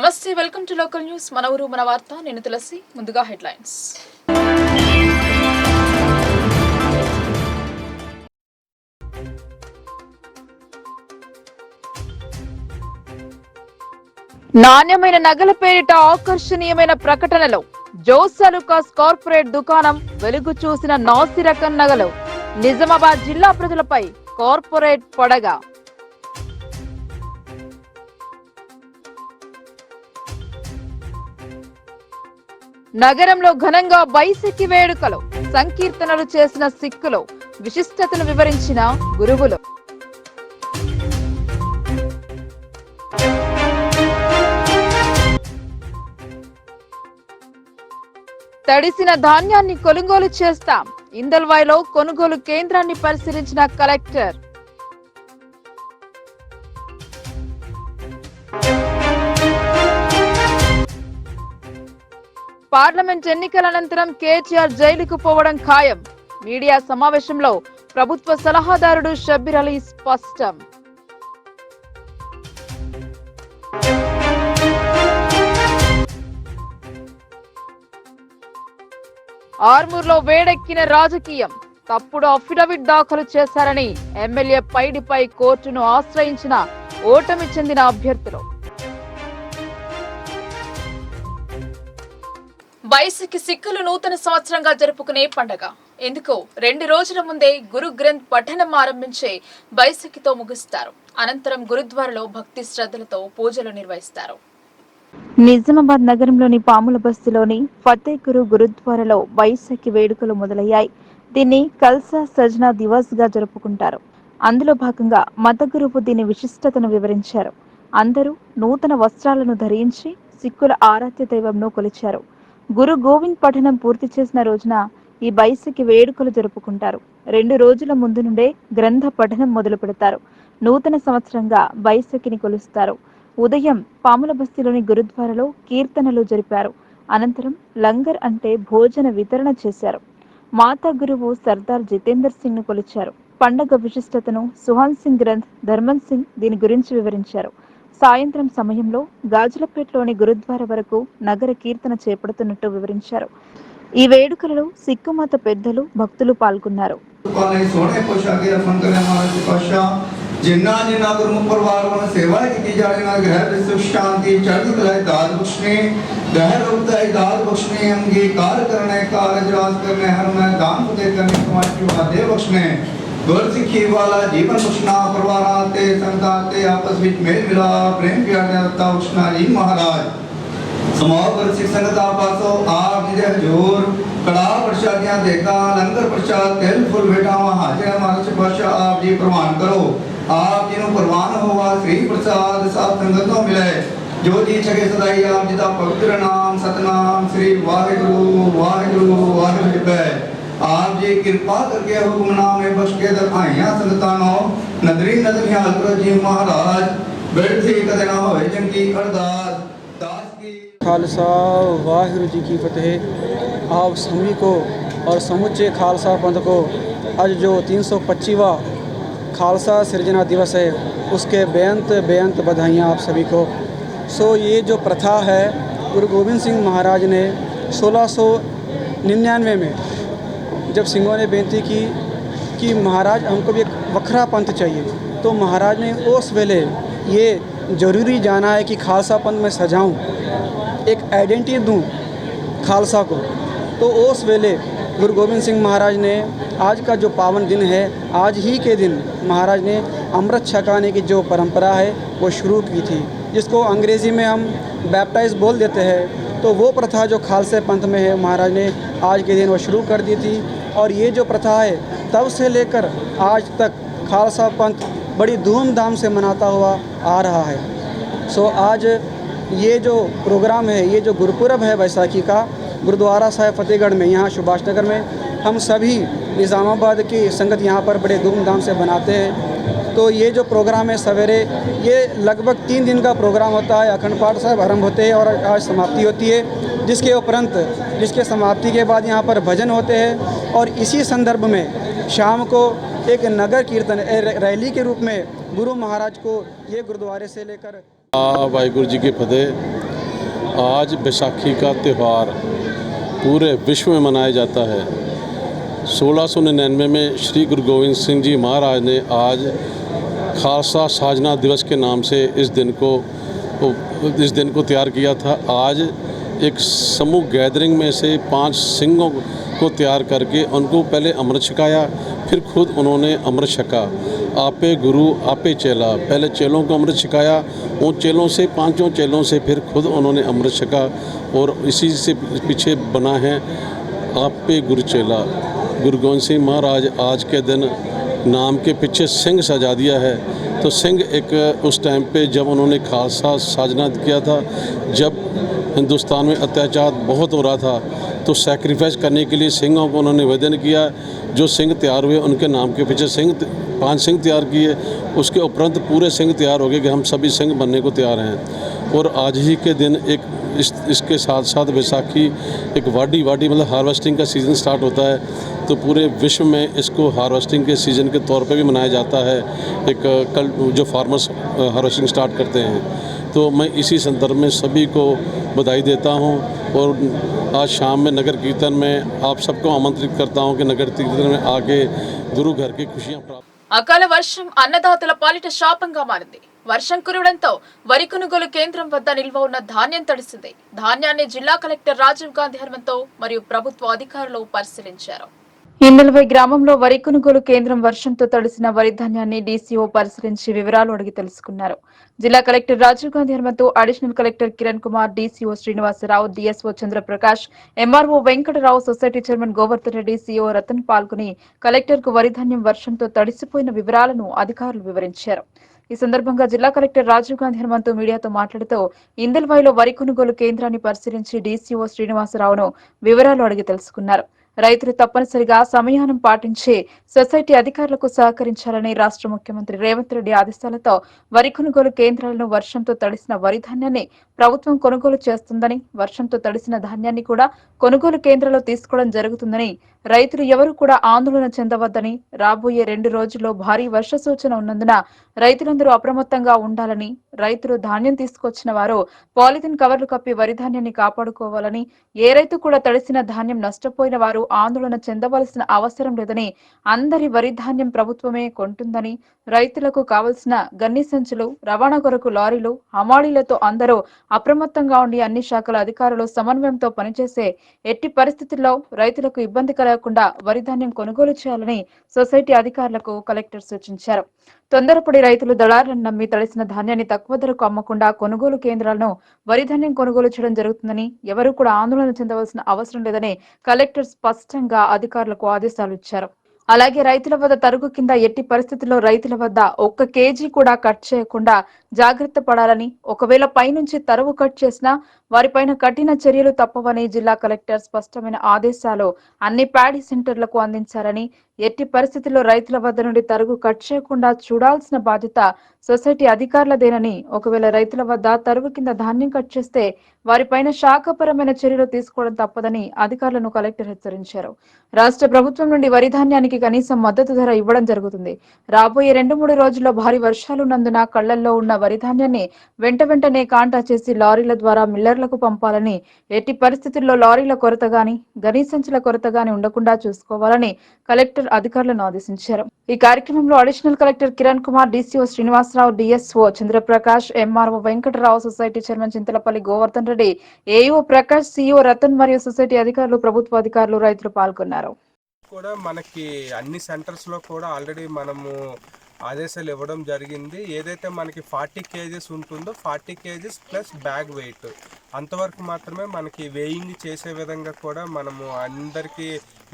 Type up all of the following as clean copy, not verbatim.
నమస్తే, welcome to local news. మన ఊరు మన వార్త. నేను తులసి. ముందుగా హెడ్లైన్స్. నాణ్యమైన నగల పేరిట ఆకర్షణీయమైన ప్రకటనలు. జోస్ అలుకాస్ కార్పొరేట్ దుకాణం వెలుగు చూసిన నాసి రకం నగలు. నిజామాబాద్ జిల్లా ప్రజలపై కార్పొరేట్ పడగ. నగరంలో ఘనంగా బైసకి వేడుకలు. సంకీర్తనలు చేసిన సిక్కులు. విశిష్టతను వివరించిన గురువులు. తడిసిన ధాన్యాన్ని కొనుగోలు చేస్తాం. ఇందల్వాయిలో కొనుగోలు కేంద్రాన్ని పరిశీలించిన కలెక్టర్. పార్లమెంట్ ఎన్నికల అనంతరం కేటీఆర్ జైలుకు పోవడం ఖాయం. మీడియా సమావేశంలో ప్రభుత్వ సలహాదారుడు షబ్బీర్ అలీ స్పష్టం. ఆర్మూర్లో వేడెక్కిన రాజకీయం. తప్పుడు అఫిడవిట్ దాఖలు చేశారని ఎమ్మెల్యే పైడిపై కోర్టును ఆశ్రయించిన ఓటమి చెందిన అభ్యర్థులు. బైసకి సిక్కులు నూతన సంవత్సరంగా జరుపుకునే పండగ. ఎందుకో 2 రోజుల ముందే గురు గ్రంథ్ పఠనం ఆరంభించే బైసకితో ముగిస్తారు. అనంతరం గురుద్వారాలో భక్తి శ్రద్ధలతో పూజలు నిర్వహిస్తారు. నిజామాబాద్ నగరంలోని పాముల బస్తీలోని ఫతేగురు గురుద్వారాలో బైసకి వేడుకలు మొదలయ్యాయి. దీన్ని కల్సా సజ్నా దివస్ గా జరుపుకుంటారు. అందులో భాగంగా మత గురువు దీని విశిష్టతను వివరించారు. అందరూ నూతన వస్త్రాలను ధరించి సిక్కుల ఆరాధ్య దైవంను కొలిచారు. గురు గోవింద్ పఠనం పూర్తి చేసిన రోజున ఈ బైసకి వేడుకలు జరుపుకుంటారు. 2 రోజుల ముందు నుండే గ్రంథ పఠనం మొదలు పెడతారు. నూతన సంవత్సరంగా బైసకిని కొలుస్తారు. ఉదయం పాముల బస్తీలోని గురుద్వారాలో కీర్తనలు జరిపారు. అనంతరం లంగర్ అంటే భోజన వితరణ చేశారు. మాతా గురువు సర్దార్ జితేందర్ సింగ్ ను కొలిచారు. పండగ విశిష్టతను సుహాన్ సింగ్ గ్రంథ్ ధర్మన్ సింగ్ దీని గురించి వివరించారు. సాయంత్రం సమయంలో గాజులపేటలోని గురుద్వారా వరకు నగర కీర్తన చేపడుతున్నట్టు వివరించారు. ఈ వేడుకలలో సిక్కు మత పెద్దలు భక్తులు పాల్గొన్నారు. जिन्ना जिन्ना गुरमुख परिवार वन सेवा की जाने ग्रह विश्व शांति चढ़ती कला दाद बख्शने ग्रह रूपता दाद बख्शने अंगीकार करने कार्य राज करने हर में दान दे करने समाज की वादे बख्शने गुर सिखी वाला जीवन बख्शना परिवार आते संताते आपस में मेल मिला प्रेम प्यार देवता बख्शना जी महाराज समावर सिख संगत पासो आप जिधर जोर कड़ा प्रसादियां देखा लंगर प्रसाद तेल फूल बेटा हाजिर हमारे बादशाह आप जी प्रमाण करो आप जिन्हों प्रवान हुआ श्री प्रसाद साथ संगतों मिले जो जी छके सदाई आप जिदा पवित्र नाम सतनाम श्री वाहिगुरु वाहिगुरु वाहिगुरु आप जी कृपा करके हुक्मनाम में बख्श के दखाइयां संगतानो नदरी नदरी हाल करो जी महाराज बैठे कदे ना होए जिनकी अरदास दास की खालसा वाहिगुरु जी की फतेह। आप सभी को और समुचे खालसा पंथ को आज जो 325वां खालसा सृजना दिवस है उसके बेअंत बधाइयाँ आप सभी को। ये जो प्रथा है गुरु गोविंद सिंह महाराज ने 1699 में जब सिंहों ने बेनती की कि महाराज हमको भी एक वखरा पंथ चाहिए, तो महाराज ने उस वेले ये ज़रूरी जाना है कि खालसा पंथ में सजाऊं, एक आइडेंटिटी दूं खालसा को। तो उस वेले गुरु गोविंद सिंह महाराज ने आज का जो पावन दिन है आज ही के दिन महाराज ने अमृत छकाने की जो परंपरा है वो शुरू की थी, जिसको अंग्रेज़ी में हम बैप्टाइज बोल देते हैं। तो वो प्रथा जो खालसा पंथ में है महाराज ने आज के दिन वो शुरू कर दी थी। और ये जो प्रथा है तब से लेकर आज तक खालसा पंथ बड़ी धूमधाम से मनाता हुआ आ रहा है। आज ये जो प्रोग्राम है, ये जो गुरुपुरब है बैसाखी का, गुरुद्वारा साहिब फतेहगढ़ में यहाँ सुभाष नगर में हम सभी निज़ामाबाद की संगत यहाँ पर बड़े धूमधाम से बनाते हैं। तो ये जो प्रोग्राम है सवेरे ये लगभग 3 दिन का प्रोग्राम होता है। अखंड पाठ साहब आरंभ होते हैं और आज समाप्ति होती है, जिसके उपरंत जिसके समाप्ति के बाद यहाँ पर भजन होते हैं। और इसी संदर्भ में शाम को एक नगर कीर्तन रैली के रूप में गुरु महाराज को ये गुरुद्वारे से लेकर वाहिगुरु जी की फतेह। आज बैसाखी का त्यौहार पूरे विश्व में मनाया जाता है। 1699 में श्री गुरु गोविंद सिंह जी महाराज ने आज खालसा साजना दिवस के नाम से इस दिन को तैयार किया था। आज एक समूह गैदरिंग में से 5 सिंहों को तैयार करके उनको पहले अमृत छकाया, फिर खुद उन्होंने अमृत छका। आपे गुरु आपे चेला, पहले चेलों को अमृत छकाया, उन चेलों से 5 चेलों से फिर खुद उन्होंने अमृत छका और इसी से पीछे बना है आपे गुरु चेला। गुरु गोविंद सिंह महाराज आज के दिन नाम के पीछे सिंह सजा दिया है। तो सिंह एक उस टाइम पे जब उन्होंने खालसा साजना किया था, जब हिंदुस्तान में अत्याचार बहुत हो रहा था, तो सैक्रिफाइस करने के लिए सिंहों को उन्होंने निवेदन किया। जो सिंह तैयार हुए उनके नाम के पीछे 5 सिंह तैयार किए। उसके उपरांत पूरे सिंह तैयार हो गए कि हम सभी सिंह बनने को तैयार हैं। और आज ही के दिन इसके साथ साथ बैसाखी एक वाडी मतलब हार्वेस्टिंग का सीज़न स्टार्ट होता है। तो पूरे विश्व में इसको हार्वेस्टिंग के सीज़न के तौर पे भी मनाया जाता है। एक कल जो फार्मर्स हार्वेस्टिंग स्टार्ट करते हैं, तो मैं इसी संदर्भ में सभी को बधाई देता हूं। और आज शाम में नगर कीर्तन में आप सबको आमंत्रित करता हूं कि नगर कीर्तन में आके गुरु घर की खुशियां प्राप्त। అకాల వర్షం అన్నదాతల పాలిట శాపంగా మారింది. వర్షం కురవడంతో వరి కొనుగోలు కేంద్రం వద్ద నిల్వ ఉన్న ధాన్యం తడిసింది. ధాన్యాన్ని జిల్లా కలెక్టర్ రాజీవ్ గాంధీ హనుమంతో మరియు ప్రభుత్వ అధికారులు పరిశీలించారు. ఇందలవై గ్రామంలో వరి కొనుగోలు కేంద్రం వర్షంతో తడిసిన వరి ధాన్యాన్ని డీసీఓ పరిశీలించి వివరాలు అడిగి తెలుసుకున్నారు. జిల్లా కలెక్టర్ రాజీవ్ గాంధీ హనుమంతో additional collector Kiran Kumar, DCO Srinivasarao, DSO Chandraprakash, MRO Venkatarao, society chairman Govardhan Reddy, CO Ratan పాల్గొని కలెక్టర్ కు వరి ధాన్యం వర్షంతో తడిసిపోయిన వివరాలను అధికారులు వివరించారు. ఈ సందర్భంగా జిల్లా కలెక్టర్ రాజీవ్ గాంధీ హనుమంతు మీడియాతో మాట్లాడుతూ ఇందల్వాయిలో వరి కొనుగోలు కేంద్రాన్ని పరిశీలించి డీసీఓ శ్రీనివాసరావును వివరాలు అడిగి తెలుసుకున్నారు. రైతులు తప్పనిసరిగా సమయానం పాటించి సొసైటీ అధికారులకు సహకరించాలని రాష్ట్ర ముఖ్యమంత్రి రేవంత్ రెడ్డి ఆదేశాలతో వరి కొనుగోలు కేంద్రాలను వర్షంతో తడిసిన వరి ధాన్యాన్ని ప్రభుత్వం కొనుగోలు చేస్తుందని, వర్షంతో తడిసిన ధాన్యాన్ని కూడా కొనుగోలు కేంద్రాల్లో తీసుకోవడం జరుగుతుందని, రైతులు ఎవరూ కూడా ఆందోళన చెందవద్దని, రాబోయే 2 రోజుల్లో భారీ వర్ష సూచన ఉన్నందున రైతులందరూ అప్రమత్తంగా ఉండాలని, రైతులు ధాన్యం తీసుకొచ్చిన వారు పాలిథిన్ కవర్లు కప్పి వరి ధాన్యాన్ని కాపాడుకోవాలని, ఏ రైతు కూడా తడిసిన ధాన్యం నష్టపోయిన వారు ఆందోళన చెందవలసిన అవసరం లేదని, అందరి వరి ధాన్యం ప్రభుత్వమే కొంటుందని, రైతులకు కావలసిన గన్ని సంచులు, రవాణా కొరకు లారీలు, హమాలీలతో అందరూ అప్రమత్తంగా ఉండి అన్ని శాఖల అధికారులు సమన్వయంతో పనిచేసే ఎట్టి పరిస్థితుల్లో రైతులకు ఇబ్బంది కలగకుండా వరి ధాన్యం కొనుగోలు చేయాలని సొసైటీ అధికారులకు కలెక్టర్ సూచించారు. తొందరపడి రైతులు దళారులను నమ్మి తడిసిన ధాన్యాన్ని తక్కువ ధరకు అమ్మకుండా కొనుగోలు కేంద్రాలను వరి ధాన్యం కొనుగోలు చేయడం జరుగుతుందని, ఎవరూ కూడా ఆందోళన చెందవలసిన అవసరం లేదని కలెక్టర్ స్పష్టంగా అధికారులకు ఆదేశాలు ఇచ్చారు. అలాగే రైతుల వద్ద తరుగు కింద ఎట్టి పరిస్థితుల్లో రైతుల వద్ద 1 కేజీ కూడా కట్ చేయకుండా జాగ్రత్త పడాలని, ఒకవేళ పైనుంచి తరుగు కట్ చేసినా వారిపైన కఠిన చర్యలు తప్పవని జిల్లా కలెక్టర్ స్పష్టమైన ఆదేశాలు అన్ని ప్యాడీ సెంటర్లకు అందించారని, ఎట్టి పరిస్థితుల్లో రైతుల వద్ద నుండి తరుగు కట్ చేయకుండా చూడాల్సిన బాధ్యత సొసైటీ అధికారులదేనని, ఒకవేళ రైతుల వద్ద తరుగు కింద ధాన్యం కట్ చేస్తే వారిపైన శాఖపరమైన చర్యలు తీసుకోవడం తప్పదని అధికారులను కలెక్టర్ హెచ్చరించారు. రాష్ట్ర ప్రభుత్వం నుండి వరి ధాన్యానికి కనీసం మద్దతు ధర ఇవ్వడం జరుగుతుంది. రాబోయే 2-3 రోజుల్లో భారీ వర్షాలున్నందున కళ్లల్లో ఉన్న వరి ధాన్యాన్ని వెంటనే కాంటా చేసి లారీల ద్వారా మిల్లర్లకు పంపాలని, ఎట్టి పరిస్థితుల్లో లారీల కొరత గాని, గని సంచుల కొరత గాని ఉండకుండా చూసుకోవాలని కలెక్టర్ అధికారులను ఆదేశించారు. ఈ కార్యక్రమంలో additional collector Kiran Kumar, DCO Srinivasarao, DSO Chandraprakash, MRO Venkatarao, society chairman Chintalapalli Govardhan Reddy, AEO Prakash, CEO Ratan మరియు సొసైటీ అధికారులు, ప్రభుత్వ అధికారులు, రైతులు పాల్గొన్నారు. కూడా మనకి అన్ని సెంటర్స్ లో కూడా ఆల్రెడీ మనము ఆదేశాలు ఇవ్వడం జరిగింది. ఏదైతే మనకి 40 కేజీస్ ఉంటుందో 40 కేజీస్ ప్లస్ బ్యాగ్ వెయిట్ అంతవరకు మాత్రమే మనకి వేయింగ్ చేసే విధంగా కూడా మనము అందరికీ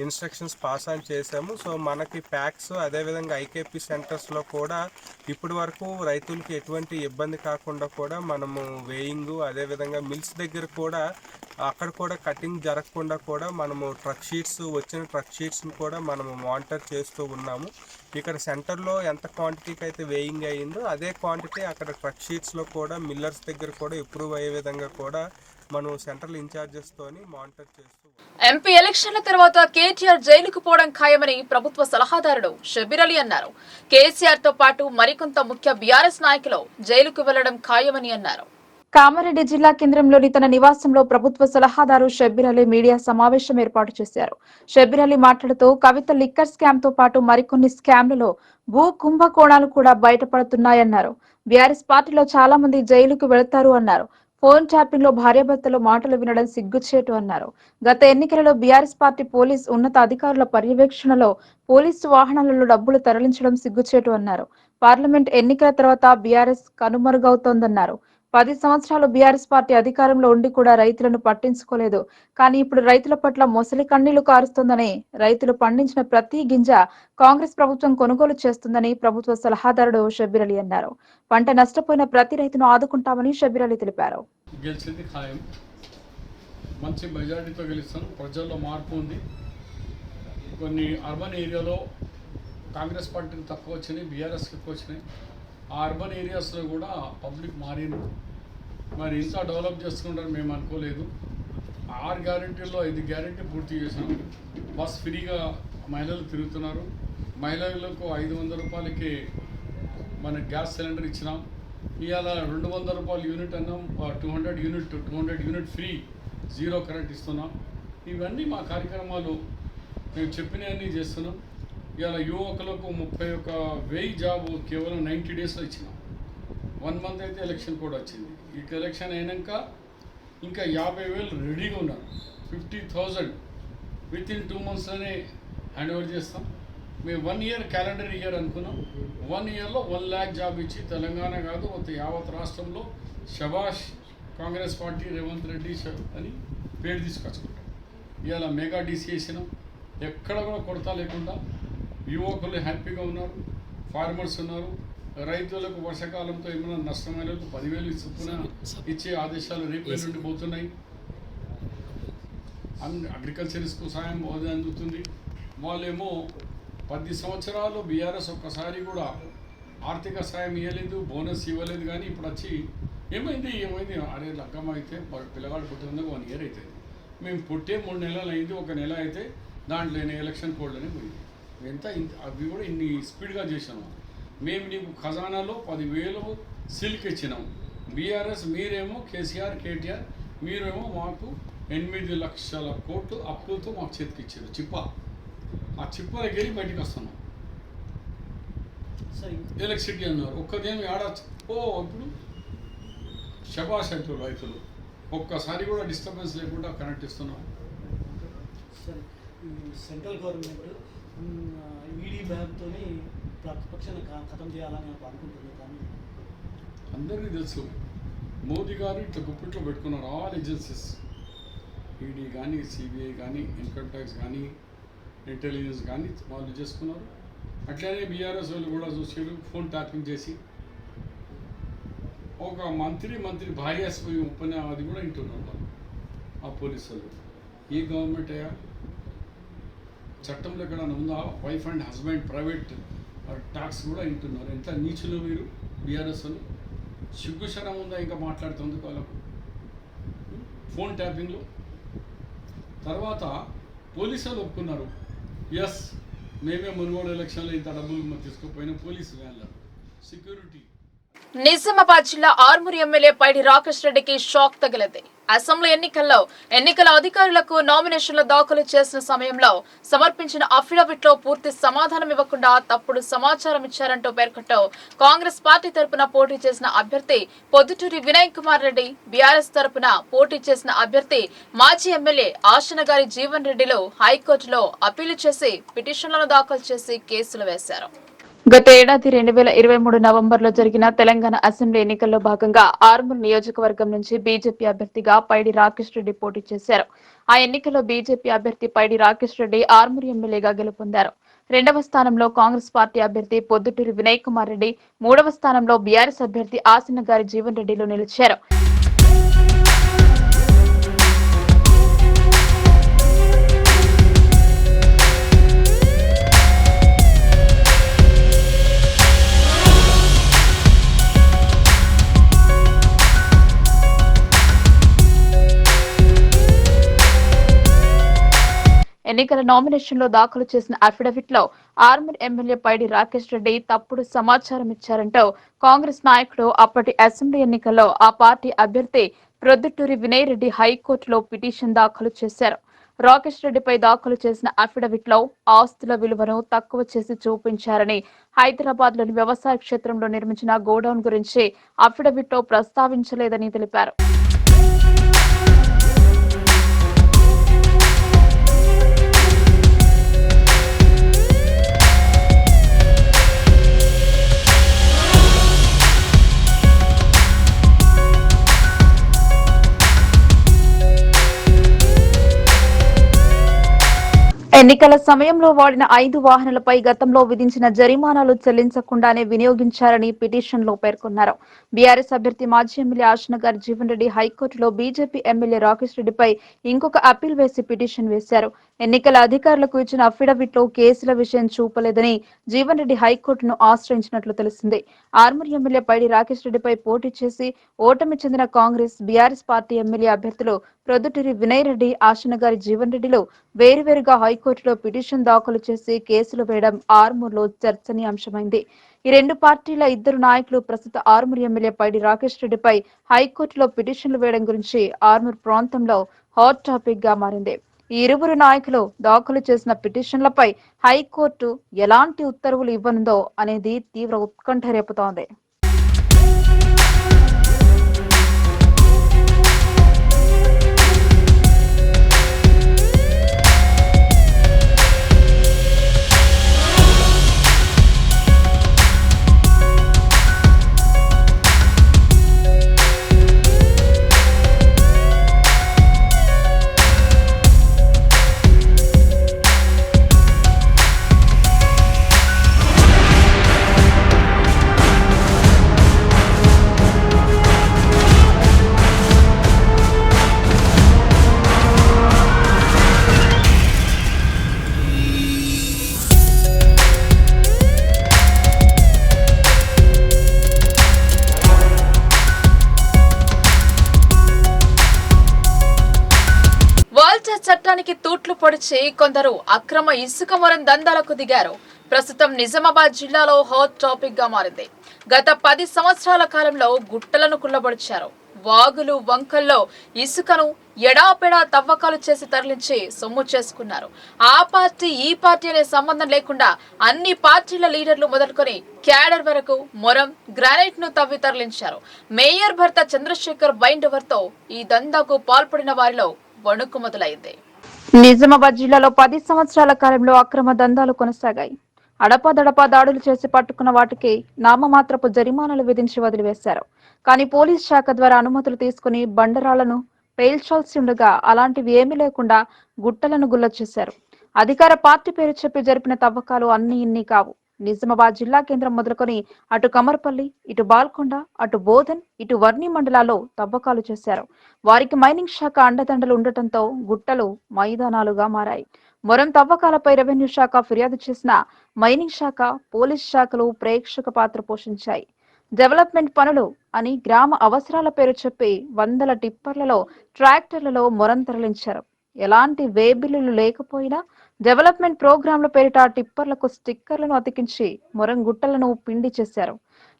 ఇన్స్ట్రక్షన్స్ పాస్ ఆన్ చేసాము. సో మనకి ప్యాక్స్ అదేవిధంగా ఐకేపీ సెంటర్స్లో కూడా ఇప్పటి వరకు రైతులకి ఎటువంటి ఇబ్బంది కాకుండా కూడా మనము వేయింగ్, అదేవిధంగా మిల్స్ దగ్గర కూడా అక్కడ కూడా కటింగ్ జరగకుండా కూడా మనము వచ్చిన ట్రక్ షీట్స్ని కూడా మనము మానిటర్ చేస్తూ ఉన్నాము. ఇక్కడ సెంటర్లో ఎంత క్వాంటిటీకి అయితే వేయింగ్ అయ్యిందో అదే క్వాంటిటీ అక్కడ ట్రక్ షీట్స్లో కూడా మిల్లర్స్ దగ్గర కూడా ఇంప్రూవ్ అయ్యే విధంగా కూడా మనం సెంట్రల్ ఇన్ఛార్జెస్తోని మానిటర్ చేస్తూ. ఎంపీ ఎలక్షన్ల తర్వాత కేటీఆర్ జైలుకు పోవడం ఖాయమని ప్రభుత్వ సలహాదారుడు షబీర్ అలీ అన్నారు. కేసీఆర్ తో పాటు మరికొంత ముఖ్య బీఆర్ఎస్ నాయకులు జైలుకు వెళ్లడం ఖాయమని అన్నారు. కామారెడ్డి జిల్లా కేంద్రంలోని తన నివాసంలో ప్రభుత్వ సలహాదారు షబ్బీర్ అలీ మీడియా సమావేశం ఏర్పాటు చేశారు. షబ్బీర్ అలీ మాట్లాడుతూ కవిత లిక్కర్ స్కామ్ తో పాటు మరికొన్ని స్కామ్లలో భూ కుంభకోణాలు కూడా బయటపడుతున్నాయన్నారు. బీఆర్ఎస్ పార్టీలో చాలా మంది జైలుకు వెళతారు అన్నారు. ఫోన్ ట్యాపింగ్ లో భార్యాభర్తలు మాటలు వినడం సిగ్గుచేటు అన్నారు. గత ఎన్నికలలో బీఆర్ఎస్ పార్టీ పోలీస్ ఉన్నత అధికారుల పర్యవేక్షణలో పోలీసు వాహనాలలో డబ్బులు తరలించడం సిగ్గుచేటు అన్నారు. పార్లమెంట్ ఎన్నికల తర్వాత బీఆర్ఎస్ కనుమరుగవుతోందన్నారు. 10 సంవత్సరాలు బీఆర్ఎస్ పార్టీ అధికారంలో ఉండి కూడా రైతులను పట్టించుకోలేదు. కానీ ఇప్పుడు రైతుల పట్ల మొసలి కన్నీళ్లు కారుస్తోందని, రైతులు పండించిన ప్రతి గింజ కాంగ్రెస్ ప్రభుత్వం కొనుగోలు చేస్తుందని ప్రభుత్వ సలహాదారుడు షబ్బీర్ అలీ అన్నారు. పంట నష్టపోయిన ప్రతి రైతును ఆదుకుంటామని షబ్బీర్ అలీ తెలిపారు. గెలిచింది ఖాయం, మంచి మెజారిటీతో గెలుస్తాం. ప్రజల్లో మార్పు ఉంది. కొన్ని అర్బన్ ఏరియాలో కాంగ్రెస్ పార్టీకి తక్కువ వచ్చినాయి, బీఆర్ఎస్కి ఎక్కువ వచ్చినాయి. ఆ అర్బన్ ఏరియాస్లో కూడా పబ్లిక్ మారింది. మరి ఇంత డెవలప్ చేసుకుంటారని మేము అనుకోలేదు. 6 గ్యారెంటీల్లో 5 గ్యారెంటీ పూర్తి చేసాం. బస్ ఫ్రీగా మహిళలు తిరుగుతున్నారు. మహిళలకు 500 రూపాయలకి మన గ్యాస్ సిలిండర్ ఇచ్చినాం. ఇవాళ 200 రూపాయలు యూనిట్ అన్నాం, 200 యూనిట్ ఫ్రీ, 0 కరెంట్ ఇస్తున్నాం. ఇవన్నీ మా కార్యక్రమాలు, మేము చెప్పినవన్నీ చేస్తున్నాం. ఇవాళ యువకులకు 31,000 జాబు కేవలం 90 డేస్లో ఇచ్చినాం. 1 మంత్ అయితే ఎలక్షన్ కూడా వచ్చింది. ఈ ఎలక్షన్ అయినాక ఇంకా 50,000 రెడీగా ఉన్నారు. 50,000 వితిన్ 2 మంత్స్లోనే హ్యాండ్ ఓవర్ చేస్తాం. మేము 1 ఇయర్ క్యాలెండర్ ఇయర్ అనుకున్నాం. 1 ఇయర్లో 1 lakh జాబ్ ఇచ్చి తెలంగాణ కాదు యావత్ రాష్ట్రంలో శబాష్ కాంగ్రెస్ పార్టీ రేవంత్ రెడ్డి అని పేరు తీసుకొచ్చుకుంటాం. ఇవాళ మెగా డీసీ వేసినాం. ఎక్కడ కూడా కొరత లేకుండా యువకులు హ్యాపీగా ఉన్నారు. ఫార్మర్స్ ఉన్నారు. రైతులకు వర్షాకాలంతో ఏమైనా నష్టమైన 10,000 చొప్పున ఇచ్చే ఆదేశాలు రేపు నుండి పోతున్నాయి. అగ్రికల్చరిస్కు సాయం అందుతుంది. వాళ్ళేమో 10 సంవత్సరాలు బీఆర్ఎస్ ఒక్కసారి కూడా ఆర్థిక సాయం ఇవ్వలేదు, బోనస్ ఇవ్వలేదు. కానీ ఇప్పుడు వచ్చి ఏమైంది అరే లగ్గం అయితే పిల్లగాడు పుట్టినందుకు 1 ఇయర్ అవుతుంది. మేము పుట్టే 3 నెలలు అయింది. 1 నెల అయితే దాంట్లోనే ఎలక్షన్ కోడ్లోనే పోయింది. అవి కూడా ఇన్ని స్పీడ్గా చేసాము. మేము నీకు ఖజానాలో 10,000 సిల్క్ ఇచ్చినాం. బీఆర్ఎస్ మీరేమో కేసీఆర్ కేటీఆర్ మీరేమో మాకు 8 లక్షల కోట్లు అప్పులతో మాకు చేతికి ఇచ్చారు. ఆ చిప్ప దగ్గరికి బయటికి వస్తున్నాం. ఎలక్ట్రిసిటీ అన్నారు. ఒక్కదేమి ఆడచ్చు. ఇప్పుడు శబాష్ అంటారు రైతులు. ఒక్కసారి కూడా డిస్టర్బెన్స్ లేకుండా కనెక్ట్ ఇస్తున్నాం. సెంట్రల్ గవర్నమెంట్ ఈడీ బ్యాగ్తో ప్రతిపక్షాన్ని ఖతం చేయాలని అనుకుంటుంది. కానీ అందరికీ తెలుసు, మోదీ గారు ఇట్లా గుప్పిట్లో పెట్టుకున్నారు. ఆల్ ఏజెన్సీస్, ఈడీ కానీ, సిబిఐ కానీ, ఇన్కమ్ ట్యాక్స్ కానీ, ఇంటెలిజెన్స్ కానీ వాళ్ళు చేసుకున్నారు. అట్లనే బీఆర్ఎస్ వాళ్ళు కూడా చూసారు. ఫోన్ ట్యాపింగ్ చేసి ఒక మంత్రి భార్య అది కూడా వింటున్నారు వాళ్ళు. ఆ పోలీసులు ఏ గవర్నమెంట్ అయ్యా? చట్టంలో ఎక్కడైనా ఉందా? Wife and husband private tax కూడా వింటున్నారు. ఎంత నీచులు మీరు బీఆర్ఎస్ వాళ్ళు. సిగ్గుశరం ఉందా ఇంకా మాట్లాడుతుంది వాళ్ళకు? ఫోన్ ట్యాపింగ్లో తర్వాత పోలీసులు ఒప్పుకున్నారు. ఎస్, మేమే మునుగోడు ఎలక్షన్లో ఇంత డబ్బులు తీసుకుపోయిన పోలీసు వ్యాన్ల సెక్యూరిటీ. నిజామాబాద్ జిల్లా ఆర్మూర్ ఎమ్మెల్యే పైడి రాకేష్ రెడ్డికి షాక్ తగిలింది. అసెంబ్లీ ఎన్నికల అధికారులకు నామినేషన్ల దాఖలు చేసిన సమయంలో సమర్పించిన అఫిడవిట్ లో పూర్తి సమాధానం ఇవ్వకుండా తప్పుడు సమాచారం ఇచ్చారంటూ పేర్కొంటూ కాంగ్రెస్ పార్టీ తరపున పోటీ చేసిన అభ్యర్థి పొద్దుటూరి వినయ్ కుమార్ రెడ్డి, బీఆర్ఎస్ తరపున పోటీ చేసిన అభ్యర్థి మాజీ ఎమ్మెల్యే ఆశనగారి జీవన్ రెడ్డిలు హైకోర్టులో అప్పీలు చేసి పిటిషన్లను దాఖలు చేసి కేసులు వేశారు. గత ఏడాది 2023 నవంబర్లో జరిగిన తెలంగాణ అసెంబ్లీ ఎన్నికల్లో భాగంగా ఆర్మూర్ నియోజకవర్గం నుంచి బీజేపీ అభ్యర్థిగా పైడి రాకేష్ రెడ్డి పోటీ చేశారు. ఆ ఎన్నికల్లో బీజేపీ అభ్యర్థి పైడి రాకేష్ రెడ్డి ఆర్మూర్ ఎమ్మెల్యేగా గెలుపొందారు. 2వ స్థానంలో కాంగ్రెస్ పార్టీ అభ్యర్థి పొద్దుటూరి వినయ్ కుమార్ రెడ్డి, 3వ స్థానంలో బీఆర్ఎస్ అభ్యర్థి ఆసనగారి జీవన్ రెడ్డిలు నిలిచారు. ఎన్నికల నామినేషన్ లో దాఖలు చేసిన అఫిడవిట్ లో ఆర్మూర్ ఎమ్మెల్యే పైడి రాకేష్ రెడ్డి తప్పుడు సమాచారం ఇచ్చారంటూ కాంగ్రెస్ నాయకుడు అప్పటి అసెంబ్లీ ఎన్నికల్లో ఆ పార్టీ అభ్యర్థి ప్రొద్దుటూరి వినయ్ రెడ్డి హైకోర్టులో పిటిషన్ దాఖలు చేశారు. రాకేష్ రెడ్డిపై దాఖలు చేసిన అఫిడవిట్ లో ఆస్తుల విలువను తక్కువ చేసి చూపించారని, హైదరాబాద్ లోని వ్యవసాయ క్షేత్రంలో నిర్మించిన గోడౌన్ గురించి అఫిడవిట్ లో ప్రస్తావించలేదని తెలిపారు. ఎన్నికల సమయంలో వాడిన 5 వాహనాలపై గతంలో విధించిన జరిమానాలు చెల్లించకుండానే వినియోగించారని పిటిషన్ లో పేర్కొన్నారు. బీఆర్ఎస్ అభ్యర్థి మాజీ ఎమ్మెల్యే ఆశనగర్ జీవన్ రెడ్డి హైకోర్టులో బీజేపీ ఎమ్మెల్యే రాకేష్ రెడ్డిపై ఇంకొక అప్పీల్ వేసి పిటిషన్ వేశారు. ఎన్నికల అధికారులకు ఇచ్చిన అఫిడవిట్ లో కేసుల విషయం చూపలేదని జీవన్ రెడ్డి హైకోర్టును ఆశ్రయించినట్లు తెలిసింది. ఆర్మూర్ ఎమ్మెల్యే పైడి రాకేష్ రెడ్డిపై పోటీ చేసి ఓటమి చెందిన కాంగ్రెస్, బీఆర్ఎస్ పార్టీ ఎమ్మెల్యే అభ్యర్థులు ప్రొద్దుటూరి వినయ్ రెడ్డి, ఆశనగారి జీవన్ రెడ్డిలు వేరువేరుగా హైకోర్టులో పిటిషన్ దాఖలు చేసి కేసులు వేయడం ఆర్మూర్లో చర్చనీయాంశమైంది. ఈ రెండు పార్టీల ఇద్దరు నాయకులు ప్రస్తుత ఆర్మూర్ ఎమ్మెల్యే పైడి రాకేష్ రెడ్డిపై హైకోర్టులో పిటిషన్లు వేయడం గురించి ఆర్మూర్ ప్రాంతంలో హాట్ టాపిక్ గా మారింది. ఈ ఇరువురు నాయకులు దాఖలు చేసిన పిటిషన్లపై హైకోర్టు ఎలాంటి ఉత్తర్వులు ఇవ్వనుందో అనేది తీవ్ర ఉత్కంఠ రేపుతోంది. చట్టానికి తూట్లు పొడిచి కొందరు అక్రమ ఇసుక మొరం దందాలకు దిగారు. ప్రస్తుతం నిజామాబాద్ జిల్లాలో హాట్ టాపిక్ గా మారింది. గత 10 సంవత్సరాల కాలంలో గుట్టలను కుల్లబడిచారు. వాగులు, వంకల్లో ఇసుకను ఎడాపెడా తవ్వకాలు చేసి తరలించి సొమ్ము చేసుకున్నారు. ఆ పార్టీ ఈ పార్టీ అనే సంబంధం లేకుండా అన్ని పార్టీల లీడర్లు మొదలుకొని క్యాడర్ వరకు మొరం, గ్రానైట్ ను తవ్వి తరలించారు. మేయర్ భర్త చంద్రశేఖర్ బైండవర్ తో ఈ దందాకు పాల్పడిన వారిలో వణుకు మొదలైంది. నిజామాబాద్ జిల్లాలో 10 సంవత్సరాల కాలంలో అక్రమ దందాలు కొనసాగాయి. అడపాదడపా దాడులు చేసి పట్టుకున్న వాటికి నామమాత్రపు జరిమానాలు విధించి వదిలివేశారు. కానీ పోలీస్ శాఖ ద్వారా అనుమతులు తీసుకుని బండరాళ్లను పేల్చాల్సి ఉండగా అలాంటివి ఏమీ లేకుండా గుట్టలను గుల్ల చేశారు. అధికార పార్టీ పేరు చెప్పి జరిపిన తవ్వకాలు అన్ని ఇన్ని కావు. నిజామాబాద్ జిల్లా కేంద్రం మొదలుకొని అటు కమర్పల్లి, ఇటు బాల్కొండ, అటు బోధన్, ఇటు వర్ణి మండలాల్లో తవ్వకాలు చేశారు. వారికి మైనింగ్ శాఖ అండదండలు ఉండటంతో గుట్టలు మైదానాలుగా మారాయి. మొరం తవ్వకాలపై రెవెన్యూ శాఖ ఫిర్యాదు చేసిన మైనింగ్ శాఖ, పోలీస్ శాఖలు ప్రేక్షక పాత్ర పోషించాయి. డెవలప్మెంట్ పనులు అని గ్రామ అవసరాల పేరు చెప్పి వందల టిప్పర్లలో, ట్రాక్టర్లలో మొరం తరలించారు. ఎలాంటి వే బిల్లులు లేకపోయినా డెవలప్మెంట్ ప్రోగ్రాంల పేరిట టిప్పర్లకు స్టిక్కర్లను అతికించి మొరం గుట్టలను పిండి చేశారు.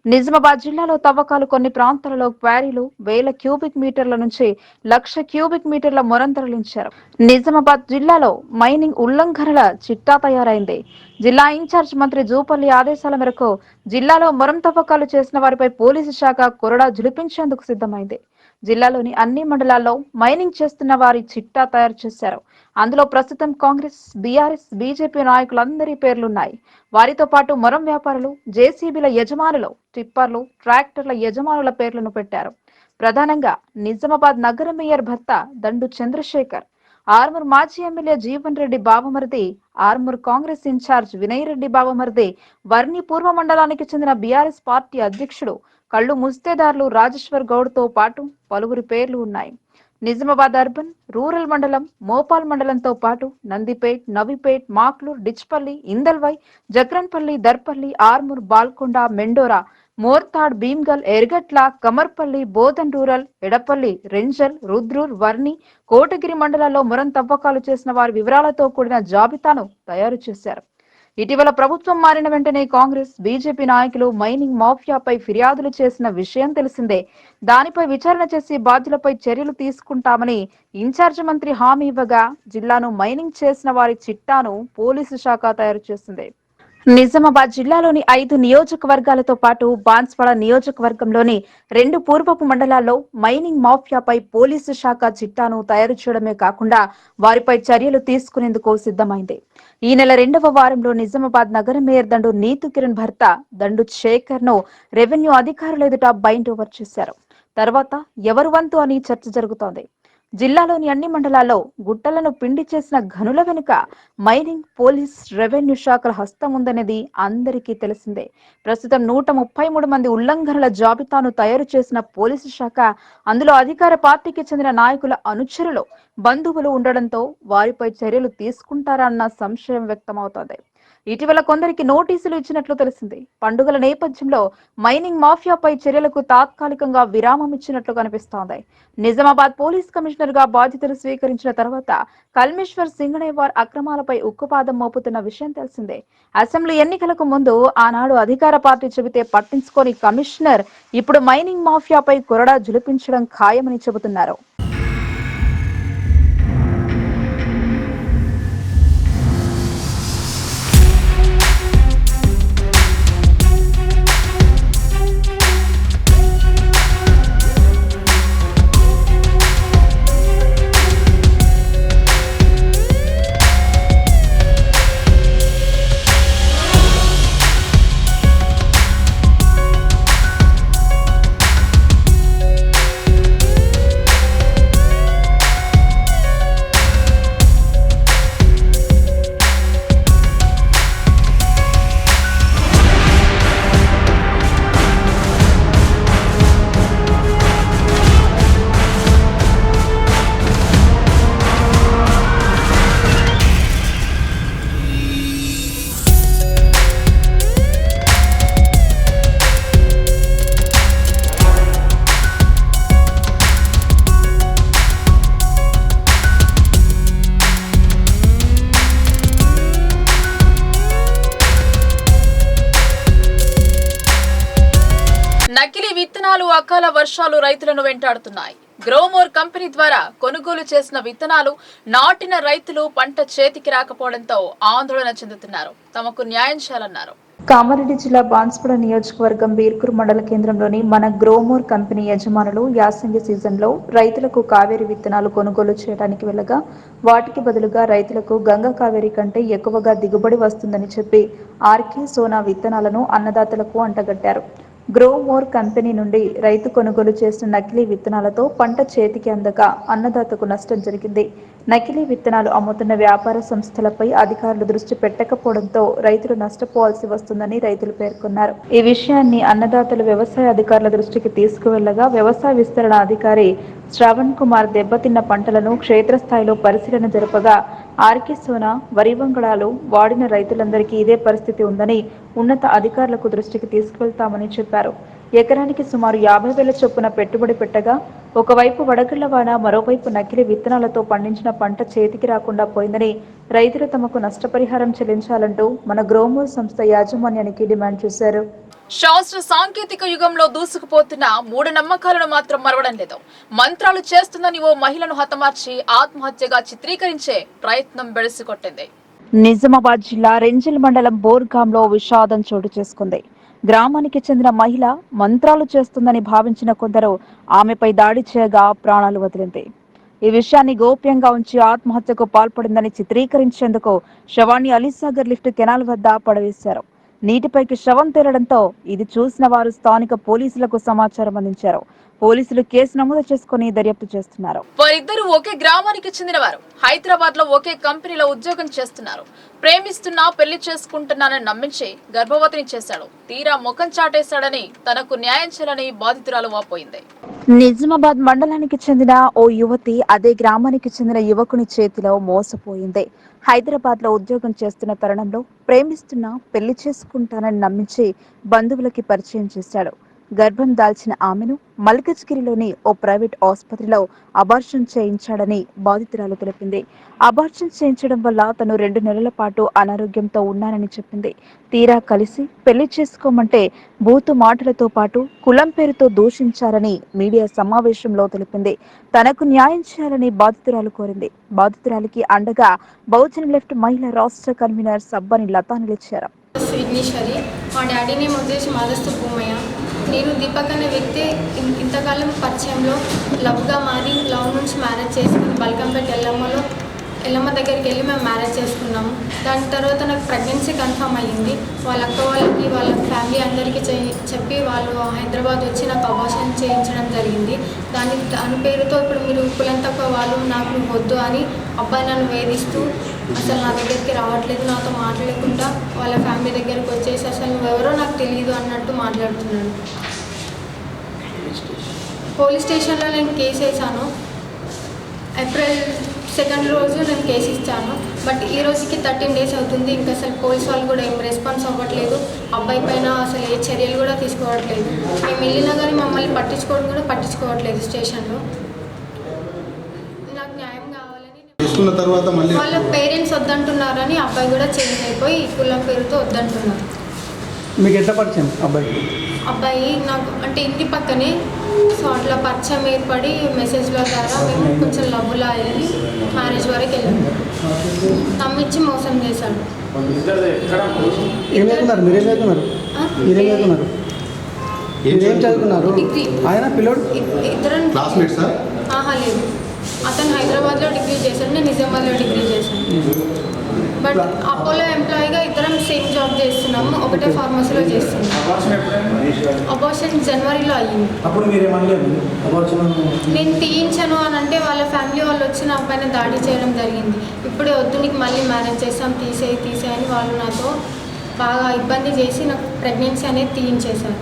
నిజామాబాద్ జిల్లాలో తవ్వకాలు కొన్ని ప్రాంతాలలో క్వారీలు 1000 క్యూబిక్ మీటర్ల నుంచి 1,00,000 క్యూబిక్ మీటర్ల మొరం తరలించారు. నిజామాబాద్ జిల్లాలో మైనింగ్ ఉల్లంఘనల చిట్టా తయారైంది. జిల్లా ఇన్ఛార్జ్ మంత్రి జూపల్లి ఆదేశాల మేరకు జిల్లాలో మొరం తవ్వకాలు చేసిన వారిపై పోలీసు శాఖ కొరడా జులిపించేందుకు సిద్ధమైంది. జిల్లాలోని అన్ని మండలాల్లో మైనింగ్ చేస్తున్న వారి చిట్టా తయారు చేశారు. అందులో ప్రస్తుతం కాంగ్రెస్, బీఆర్ఎస్, బీజేపీ నాయకులందరి పేర్లున్నాయి. వారితో పాటు మొరం వ్యాపారులు, జేసీబీల యజమానులు, టిప్పర్లు, ట్రాక్టర్ల యజమానుల పేర్లను పెట్టారు. ప్రధానంగా నిజామాబాద్ నగర మేయర్ భర్త దండు చంద్రశేఖర్, ఆర్మూర్ మాజీ ఎమ్మెల్యే జీవన్ రెడ్డి బావమరిది, ఆర్మూర్ కాంగ్రెస్ ఇన్ఛార్జ్ వినయ్ రెడ్డి బావమరిది, వర్ణి పూర్వ మండలానికి చెందిన బీఆర్ఎస్ పార్టీ అధ్యక్షుడు కళ్ళు ముస్తేదారులు రాజేశ్వర్ గౌడ్ తో పాటు పలువురి పేర్లు ఉన్నాయి. నిజామాబాద్ అర్బన్, రూరల్ మండలం, మోపాల్ మండలంతో పాటు నందిపేట్, నవిపేట్, మాక్లూర్, డిచ్పల్లి, ఇందల్వై, జగ్రన్పల్లి, దర్పల్లి, ఆర్మూర్, బాల్కొండ, మెండోరా, మోర్తాడ్, భీమ్గల్, ఎర్గట్ల, కమర్పల్లి, బోధన్ రూరల్, ఎడపల్లి, రెంజల్, రుద్రూర్, వర్ని, కోటగిరి మండలాల్లో మురం తవ్వకాలు చేసిన వారి వివరాలతో కూడిన జాబితాను తయారు చేశారు. ఇటీవల ప్రభుత్వం మారిన వెంటనే కాంగ్రెస్, బీజేపీ నాయకులు మైనింగ్ మాఫియాపై ఫిర్యాదులు చేసిన విషయం తెలిసిందే. దానిపై విచారణ చేసి బాధ్యులపై చర్యలు తీసుకుంటామని ఇన్ఛార్జి మంత్రి హామీ ఇవ్వగా, జిల్లాను మైనింగ్ చేసిన వారి చిట్టాను పోలీసు శాఖ తయారు చేసింది. నిజామాబాద్ జిల్లాలోని 5 నియోజకవర్గాలతో పాటు బాన్స్వాడ నియోజకవర్గంలోని 2 పూర్వపు మండలాల్లో మైనింగ్ మాఫియాపై పోలీసు శాఖ చిట్టాను తయారు చేయడమే కాకుండా వారిపై చర్యలు తీసుకునేందుకు సిద్ధమైంది. ఈ నెల 2వ వారంలో నిజామాబాద్ నగర మేయర్ దండు నీతు కిరణ్ భర్త దండు శేఖర్ ను రెవెన్యూ అధికారుల ఎదుట బైండ్ ఓవర్ చేశారు. తర్వాత ఎవరు వంతు అని చర్చ జరుగుతోంది. జిల్లాలోని అన్ని మండలాల్లో గుట్టలను పిండి చేసిన గనుల వెనుక మైనింగ్, పోలీస్, రెవెన్యూ శాఖల హస్తం ఉందనేది అందరికీ తెలిసిందే. ప్రస్తుతం 133 మంది ఉల్లంఘనల జాబితాను తయారు చేసిన పోలీసు శాఖ అందులో అధికార పార్టీకి చెందిన నాయకుల అనుచరులు, బంధువులు ఉండడంతో వారిపై చర్యలు తీసుకుంటారన్న సంశయం వ్యక్తమవుతోంది. ఇటీవల కొందరికి నోటీసులు ఇచ్చినట్లు తెలిసింది. పండుగల నేపథ్యంలో మైనింగ్ మాఫియాపై చర్యలకు తాత్కాలికంగా విరామం ఇచ్చినట్లు కనిపిస్తోంది. నిజామాబాద్ పోలీస్ కమిషనర్ గా బాధ్యతలు స్వీకరించిన తర్వాత కల్మేశ్వర్ సింగనేవార్ అక్రమాలపై ఉక్కుపాదం మోపుతున్న విషయం తెలిసిందే. అసెంబ్లీ ఎన్నికలకు ముందు ఆనాడు అధికార పార్టీ చెబితే పట్టించుకోని కమిషనర్ ఇప్పుడు మైనింగ్ మాఫియాపై కొరడా జులిపించడం ఖాయమని చెబుతున్నారు. నకిలీ విత్తనాలు, అకాల వర్షాలు రైతులను వెంటాడుతున్నాయి. గ్రోమోర్ కంపెనీ ద్వారా కొనుగోలు చేసిన విత్తనాలు నాటిన రైతులు పంట చేతికి రాకపోవడంతో ఆందోళన చెందుతున్నారు. తమకు న్యాయం చేయాలన్నారు. కామారెడ్డి జిల్లా బాన్స్వాడ నియోజకవర్గం బీర్కూర్ మండల కేంద్రంలోని మన గ్రోమోర్ కంపెనీ యజమానులు యాసంగి సీజన్లో రైతులకు కావేరి విత్తనాలు కొనుగోలు చేయడానికి వెళ్ళగా వాటికి బదులుగా రైతులకు గంగా కావేరి కంటే ఎక్కువగా దిగుబడి వస్తుందని చెప్పి ఆర్కే సోనా విత్తనాలను అన్నదాతలకు అంటగట్టారు. గ్రోమోర్ కంపెనీ నుండి రైతు కొనుగోలు చేసిన నకిలీ విత్తనాలతో పంట చేతికి అందక అన్నదాతకు నష్టం జరిగింది. నకిలీ విత్తనాలు అమ్ముతున్న వ్యాపార సంస్థలపై అధికారులు దృష్టి పెట్టకపోవడంతో రైతులు నష్టపోవాల్సి వస్తుందని రైతులు పేర్కొన్నారు. ఈ విషయాన్ని అన్నదాతలు వ్యవసాయ అధికారుల దృష్టికి తీసుకువెళ్లగా వ్యవసాయ విస్తరణ అధికారి శ్రవణ్ కుమార్ దెబ్బతిన్న పంటలను క్షేత్రస్థాయిలో పరిశీలన జరపగా ఆర్కే సోనా, వరి వంగడాలు వాడిన రైతులందరికీ ఇదే పరిస్థితి ఉందని ఉన్నత అధికారులకు దృష్టికి తీసుకువెళ్తామని చెప్పారు. ఎకరానికి సుమారు 50,000 చొప్పున పెట్టుబడి పెట్టగా ఒకవైపు వడగళ్లవాన, మరోవైపు నకిలీ విత్తనాలతో పండించిన పంట చేతికి రాకుండా పోయిందని రైతులు తమకు నష్టపరిహారం చెల్లించాలంటూ మన గ్రోమోర్ సంస్థ యాజమాన్యానికి డిమాండ్ చేశారు. శాస్త్ర సాంకేతిక యుగంలో దూసుకుపోతున్న మూఢనమ్మకాలను మాత్రం మరవడం లేదు. మంత్రాలు చేస్తుందని ఓ మహిళను హతమార్చి ఆత్మహత్యగా చిత్రీకరించే ప్రయత్నం బెడిసికొట్టింది. నిజామాబాద్ జిల్లా రెంజల్ మండలం బోర్గాంలో విషాదం చోటు చేసుకుంది. గ్రామానికి చెందిన మహిళ మంత్రాలు చేస్తుందని భావించిన కొందరు ఆమెపై దాడి చేయగా ప్రాణాలు వదిలింది. ఈ విషయాన్ని గోప్యంగా ఉంచి ఆత్మహత్యకు పాల్పడిందని చిత్రీకరించేందుకు శవాన్ని అలీసాగర్ లిఫ్ట్ కెనాల్ వద్ద పడవేశారు. నీటిపైకి శవం తేలడంతో ఇది చూసిన వారు స్థానిక పోలీసులకు సమాచారం అందించారు. పోలీసులు కేసు నమోదు చేసుకుని దర్యాప్తు చేస్తున్నారు. వారిద్దరూ ఒకే గ్రామానికి చెందినవారు. హైదరాబాద్ లో ఒకే కంపెనీలో ఉద్యోగం చేస్తున్నారు. ప్రేమిస్తున్నా పెళ్లి చేసుకుంటున్నానని నమ్మించి గర్భవతిని చేశాడు. తీరా ముఖం చాటేశాడని తనకు న్యాయం చేయాలని బాధితురాలు వాపోయింది. నిజామాబాద్ మండలానికి చెందిన ఓ యువతి అదే గ్రామానికి చెందిన యువకుని చేతిలో మోసపోయింది. హైదరాబాద్ లో ఉద్యోగం చేస్తున్న తరుణంలో ప్రేమిస్తున్నా పెళ్లి చేసుకుంటానని నమ్మించి బంధువులకి పరిచయం చేశాడు. గర్భం దాల్చిన ఆమెను మల్కజ్గిరిలోని ఓ ప్రైవేట్ ఆసుపత్రిలో అబార్షన్ చేయించాడని బాధితురాలు తెలిపింది. అబార్షన్ చేయించడం వల్ల తను 2 నెలల పాటు అనారోగ్యంతో ఉన్నానని చెప్పింది. తీరా కలిసి పెళ్లి చేసుకోమంటే బూతు మాటలతో పాటు కులం పేరుతో దూషించారని మీడియా సమావేశంలో తెలిపింది. తనకు న్యాయం చేయాలని బాధితురాలు కోరింది. బాధితురాలికి అండగా బహుజన్ లెఫ్ట్ మహిళా రాష్ట్ర కన్వీనర్ సబ్బని లతా నిలిచారు. విఘ్నేశ్వరి, మా డాడీ నేమ్ వచ్చేసి మాదస్తు భూమయ్య. నేను దీపక్ అనే వ్యక్తి ఇంతకాలం పరిచయంలో లవ్గా మారి లవ్ నుంచి మ్యారేజ్ చేసుకుని బల్కంపేట ఎల్లమ్మ దగ్గరికి వెళ్ళి మేము మ్యారేజ్ చేసుకున్నాము. దాని తర్వాత నాకు ప్రెగ్నెన్సీ కన్ఫర్మ్ అయ్యింది. వాళ్ళ అక్క వాళ్ళకి వాళ్ళ ఫ్యామిలీ అందరికీ చెప్పి వాళ్ళు హైదరాబాద్ వచ్చి నాకు అబార్షన్ చేయించడం జరిగింది. దాని పేరుతో ఇప్పుడు మీరు కులం తక్కువ వాళ్ళు నాకు వద్దు అని అబ్బాయి నన్ను వేధిస్తూ అసలు నా దగ్గరికి రావట్లేదు, నాతో మాట్లాడకుండా వాళ్ళ ఫ్యామిలీ దగ్గరికి వచ్చేసి అసలు నువ్వెవరో నాకు తెలియదు అన్నట్టు మాట్లాడుతున్నాడు. పోలీస్ స్టేషన్లో నేను కేసు వేసాను. ఏప్రిల్ 2 రోజు నేను కేసు ఇచ్చాను. బట్ ఈ రోజుకి 13 డేస్ అవుతుంది. ఇంకా అసలు పోలీస్ వాళ్ళు కూడా ఏం రెస్పాన్స్ అవ్వట్లేదు. అబ్బాయి పైన అసలు ఏ చర్యలు కూడా తీసుకోవట్లేదు. మేము వెళ్ళినా కానీ మమ్మల్ని పట్టించుకోవట్లేదు స్టేషన్లో. నాకు న్యాయం కావాలని తర్వాత వాళ్ళ పేరెంట్స్ వద్దంటున్నారని అబ్బాయి కూడా చేంజ్ అయిపోయి కులం పేరుతో వద్దంటున్నారు. మీకు ఎట్లా పరిచయం అబ్బాయి నాకు అంటే ఇంటి పక్కనే, సో అట్లా పరిచయం ఏర్పడి మెసేజ్ల ద్వారా మేము కొంచెం లవ్లా అయ్యి మ్యారేజ్ వరకు వెళ్ళాము. నమ్మించి మోసం చేశాడు. డిగ్రీ ఇద్దరం లేదు. అతను హైదరాబాద్లో డిగ్రీ చేశాడు, నేను నిజామాబాద్లో డిగ్రీ చేశాను. బట్ అపోలో ఎంప్లాయీగా ఇద్దరం సేమ్ జాబ్ చేస్తున్నాము, ఒకటే ఫార్మసీలో చేస్తున్నాము. అబార్షన్ జనవరిలో అయ్యింది. నేను తీయించను అని అంటే వాళ్ళ ఫ్యామిలీ వాళ్ళు వచ్చి నా పైన దాడి చేయడం జరిగింది. ఇప్పుడే వద్దు నీకు మళ్ళీ మ్యారేజ్ చేస్తాం తీసేయని వాళ్ళు నాతో బాగా ఇబ్బంది చేసి నాకు ప్రెగ్నెన్సీ అనేది తీయించేశారు.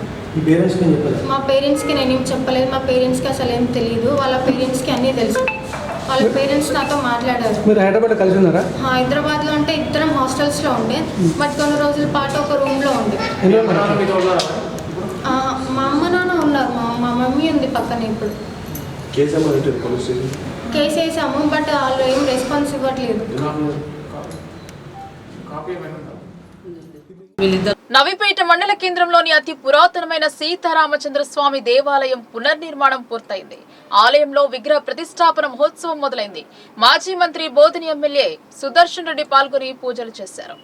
మా పేరెంట్స్కి నేనేం చెప్పలేదు. మా పేరెంట్స్కి అసలు ఏం తెలియదు. వాళ్ళ పేరెంట్స్కి అన్నీ తెలుసు. వాళ్ళ పేరెంట్స్ నాతో మాట్లాడారు. హైదరాబాద్లో అంటే ఇద్దరం హాస్టల్స్లో ఉండే, బట్ కొన్ని రోజుల పాటు ఒక రూమ్లో ఉండే. మా అమ్మ నాన్న ఉన్నారు, మా మమ్మీ ఉంది పక్కన. ఇప్పుడు కేసు వేసాము, బట్ వాళ్ళు ఏం రెస్పాన్స్ ఇవ్వట్లేదు. నవీపేట మండల కేంద్రంలోని అతి పురాతనమైన సీతారామచంద్ర స్వామి దేవాలయం పునర్నిర్మాణం పూర్తయింది. ఆలయంలో విగ్రహ ప్రతిష్టాపన మహోత్సవం మొదలైంది. మాజీ మంత్రి బోధిని ఎమ్మెల్యే సుదర్శన్ రెడ్డి పాల్గొని పూజలు చేశారు.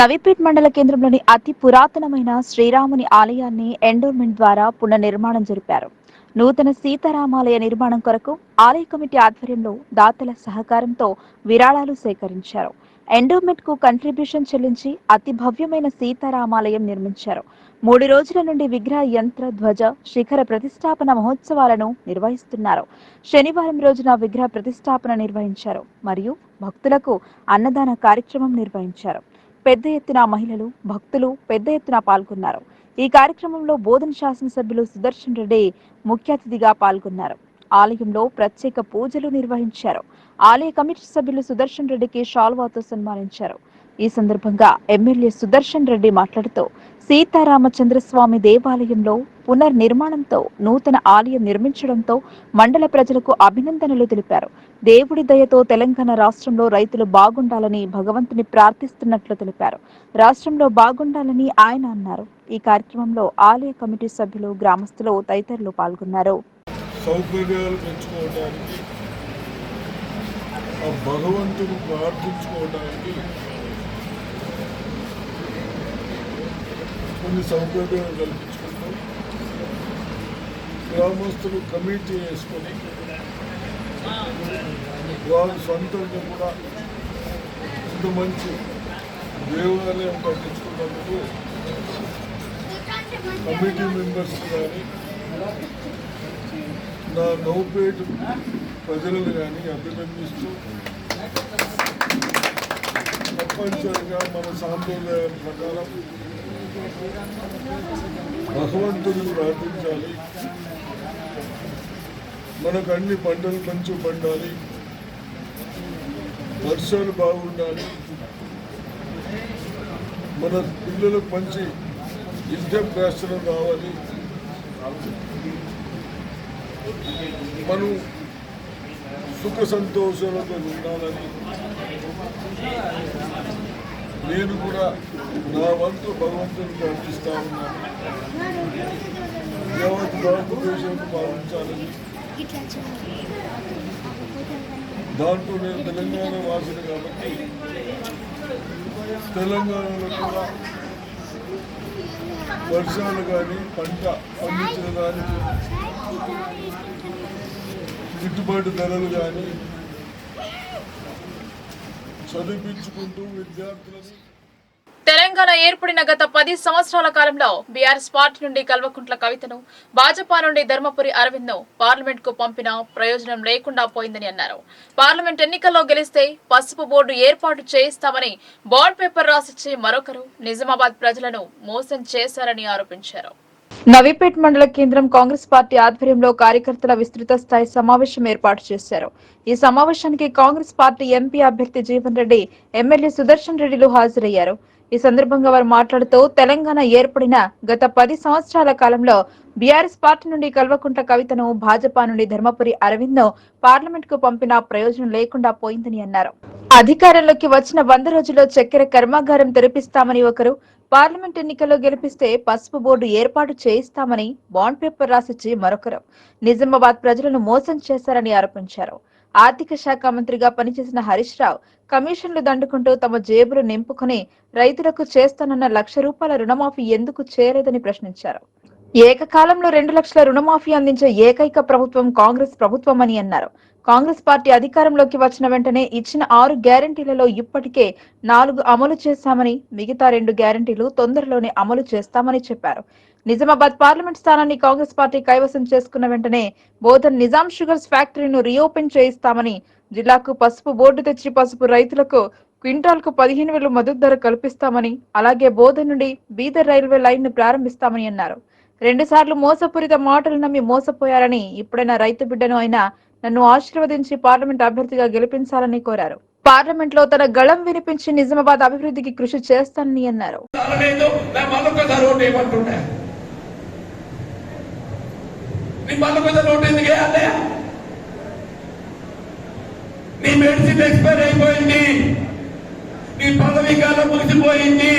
నవీపేట్ మండల కేంద్రంలోని అతి పురాతనమైన శ్రీరాముని ఆలయాన్ని ఎండోర్మెంట్ ద్వారా పునర్నిర్మాణం జరిపారు. నూతన సీతారామాలయ నిర్మాణం కొరకు ఆలయ కమిటీ ఆధ్వర్యంలో దాతల సహకారంతో విరాళాలు సేకరించారు. ఎండోమెంట్ కు కంట్రిబ్యూషన్ చెల్లించి అతి భవ్యమైన సీతారామాలయం నిర్మించారు. 3 రోజుల నుండి విగ్రహ యంత్ర ధ్వజ శిఖర ప్రతిష్టాపన మహోత్సవాలను నిర్వహిస్తున్నారు. శనివారం రోజున విగ్రహ ప్రతిష్టాపన నిర్వహించారు మరియు భక్తులకు అన్నదాన కార్యక్రమం నిర్వహించారు. పెద్ద ఎత్తున మహిళలు, భక్తులు పెద్ద ఎత్తున పాల్గొన్నారు. ఈ కార్యక్రమంలో బోధన శాసనసభ్యులు సుదర్శన్ రెడ్డి ముఖ్య అతిథిగా పాల్గొన్నారు. ఆలయంలో ప్రత్యేక పూజలు నిర్వహించారు. ఆలయ కమిటీ సభ్యులు సుదర్శన్ రెడ్డికి షాల్వాతో సన్మానించారు. ఈ సందర్భంగా ఎమ్మెల్యే సుదర్శన్ రెడ్డి మాట్లాడుతూ సీతారామచంద్రస్వామి దేవాలయంలో పునర్నిర్మాణంతో నూతన ఆలయం నిర్మించడంతో మండల ప్రజలకు అభినందనలు తెలిపారు. దేవుడి దయతో తెలంగాణ రాష్ట్రంలో రైతులు బాగుండాలని భగవంతుని ప్రార్థిస్తున్నట్లు తెలిపారు. రాష్ట్రంలో బాగుండాలని ఆయన అన్నారు. ఈ కార్యక్రమంలో ఆలయ కమిటీ సభ్యులు, గ్రామస్తులు తదితరులు పాల్గొన్నారు. సౌకర్యాలు పెంచుకోవడానికి, ఆ భగవంతుని ప్రార్థించుకోవడానికి కొన్ని సౌకర్యాలు కల్పించుకుంటాం. గ్రామస్తులు కమిటీ వేసుకొని వారు సొంతంగా కూడా ఇంత మంచి దేవాలయం కట్టించుకున్నందుకు కమిటీ మెంబర్స్ కానీ నా నౌపేట ప్రజలను కానీ అభినందిస్తూ తప్పనిసరిగా మన సాంప్రదాయం ప్రకారం భగవంతుని ప్రార్థించాలి. మనకు అన్ని పంటలు మంచి పండాలి, వర్షాలు బాగుండాలి, మన పిల్లలకు మంచి విద్యాభ్యాసం కావాలి, మనం సుఖ సంతోషాలతో ఉండాలని నేను కూడా నా వంతు భగవంతుని ప్రార్థిస్తా ఉన్నాను. యావత్ భారతదేశాన్ని పాలించాలని. దాంట్లో నేను తెలంగాణ వాసిని కాబట్టి తెలంగాణలో కూడా వర్షాలు కానీ పంట పండించిన దానికి గిట్టుబాటు ధరలు కానీ చదివించుకుంటూ విద్యార్థులని. తెలంగాణ ఏర్పడిన గత 10 సంవత్సరాల కాలంలో బీఆర్ఎస్ పార్టీ నుండి కల్వకుంట్ల కవితను, భాజపా నుండి ధర్మపురి అరవింద్ను పార్లమెంట్ కు పంపిన ప్రయోజనం లేకుండా పోయిందని అన్నారు. పార్లమెంట్ ఎన్నికల్లో గెలిస్తే పసుపు బోర్డు ఏర్పాటు చేయిస్తామని బాండ్ పేపర్ రాసిచ్చి మరొకరు నిజామాబాద్ ప్రజలను మోసం చేశారని ఆరోపించారు. నవీపేట్ మండల కేంద్రం కాంగ్రెస్ పార్టీ ఆధ్వర్యంలో కార్యకర్తల విస్తృత స్థాయి సమావేశం ఏర్పాటు చేశారు. ఈ సమావేశానికి కాంగ్రెస్ పార్టీ ఎంపీ అభ్యర్థి జీవన్ రెడ్డి, ఎమ్మెల్యే సుదర్శన్ రెడ్డిలు హాజరయ్యారు. ఈ సందర్భంగా వారు మాట్లాడుతూ తెలంగాణ ఏర్పడిన గత 10 సంవత్సరాల కాలంలో బీఆర్ఎస్ పార్టీ నుండి కల్వకుంట్ల కవితను, భాజపా నుండి ధర్మపురి అరవింద్ను పార్లమెంట్ కు పంపిన ప్రయోజనం లేకుండా పోయిందని అన్నారు. అధికారంలోకి వచ్చిన 100 రోజుల్లో చక్కెర కర్మాగారం తెరిపిస్తామని ఒకరు, పార్లమెంట్ ఎన్నికల్లో గెలిపిస్తే పసుపు బోర్డు ఏర్పాటు చేయిస్తామని బాండ్ పేపర్ రాసిచ్చి మరొకరు నిజామాబాద్ ప్రజలను మోసం చేశారని ఆరోపించారు. ఆర్థిక శాఖ మంత్రిగా పనిచేసిన హరీష్ రావు కమిషన్లు దండుకుంటూ తమ జేబులు నింపుకుని రైతులకు చేస్తానన్న ₹1,00,000 రుణమాఫీ ఎందుకు చేయలేదని ప్రశ్నించారు. ఏకకాలంలో 2 లక్షల రుణమాఫీ అందించే ఏకైక ప్రభుత్వం కాంగ్రెస్ ప్రభుత్వమని అన్నారు. కాంగ్రెస్ పార్టీ అధికారంలోకి వచ్చిన వెంటనే ఇచ్చిన 6 గ్యారెంటీలలో ఇప్పటికే 4 అమలు చేశామని, మిగతా 2 గ్యారెంటీలు తొందరలోనే అమలు చేస్తామని చెప్పారు. నిజామాబాద్ పార్లమెంట్ స్థానాన్ని కాంగ్రెస్ పార్టీ కైవసం చేసుకున్న వెంటనే బోధన్ నిజాం షుగర్స్ ఫ్యాక్టరీను రీఓపెన్ చేయిస్తామని, జిల్లాకు పసుపు బోర్డు తెచ్చి పసుపు రైతులకు క్వింటాల్కు 15,000 మద్దతు ధర కల్పిస్తామని, అలాగే బోధన్ నుండి బీదర్ రైల్వే లైన్ ను ప్రారంభిస్తామని అన్నారు. 2 సార్లు మోసపూరిత మాటలు నమ్మి మోసపోయారని, ఇప్పుడైనా రైతు బిడ్డను అయినా నన్ను ఆశీర్వదించి పార్లమెంట్ అభ్యర్థిగా గెలిపించాలని కోరారు. పార్లమెంట్ లో తన గళం వినిపించి నిజామాబాద్ అభివృద్ధికి కృషి చేస్తానని అన్నారు. నీ మెడిసిన్ ఎక్స్పైర్ అయిపోయింది, నీ పదవీ కాలం ముగిసిపోయింది,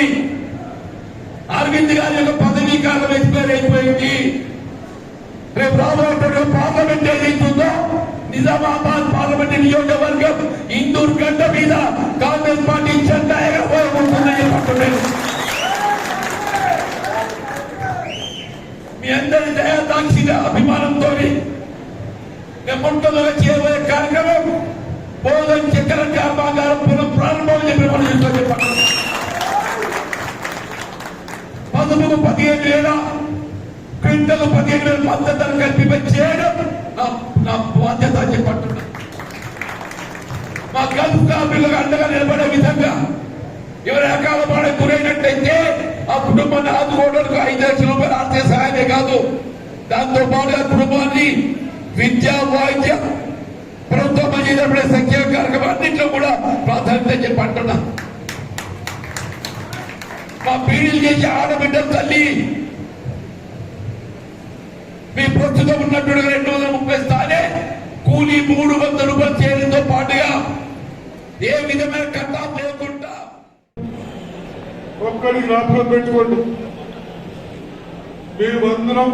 అరవింద్ గారి యొక్క పదవీ కాలం ఎక్స్పైర్ అయిపోయింది. రేపు రాబోయే పార్లమెంట్ ఏదైతుందో నిజామాబాద్ పార్లమెంట్ నియోజకవర్గం ఇందూర్ గడ్డ మీద కాంగ్రెస్ పార్టీ జెండా ఎగరబోతుందని చెప్పంటున్నాను. మీ అందరి దయాదాక్షిణ అభిమానంతో నేను మొట్టమొదటిగా చేయబోయే కార్యక్రమం బోధన్ చక్కెర కర్మాగారం పునః ప్రారంభం చెప్పండి. పసుపుకు 15,000 క్వింటల్ 15,000 మద్దతు ధర కల్పింప చేయడం నా బాధ్యత అని చెప్పంటున్నా. మా గల్ఫ్ కార్మికులకు అండగా నిలబడే విధంగా ఎవరి అకాల బాధ గురైనట్లయితే ఆ కుటుంబాన్ని ఆదుకోవడానికి 5 లక్షల రూపాయల ఆర్థిక సహాయమే కాదు, దాంతో పాటుగా కుటుంబాన్ని విద్యా, వైద్య, ప్రభుత్వం చేసినప్పుడే సంక్షేమ కార్యక్రమం అన్నింటిలో కూడా ప్రాధాన్యత చెప్పంటున్నా. మా పీడీలు చేసి ఆడబిడ్డల తల్లి మీ ప్రస్తుతం ఉన్నటువంటి 230 స్థానే కూలీ 300 రూపాయలు చేయడంతో పాటుగా ఏ విధమైన కట్టాలు లేకుండా ఒక్కడి జ్ఞాపకం పెట్టుకోండి. మేమందరం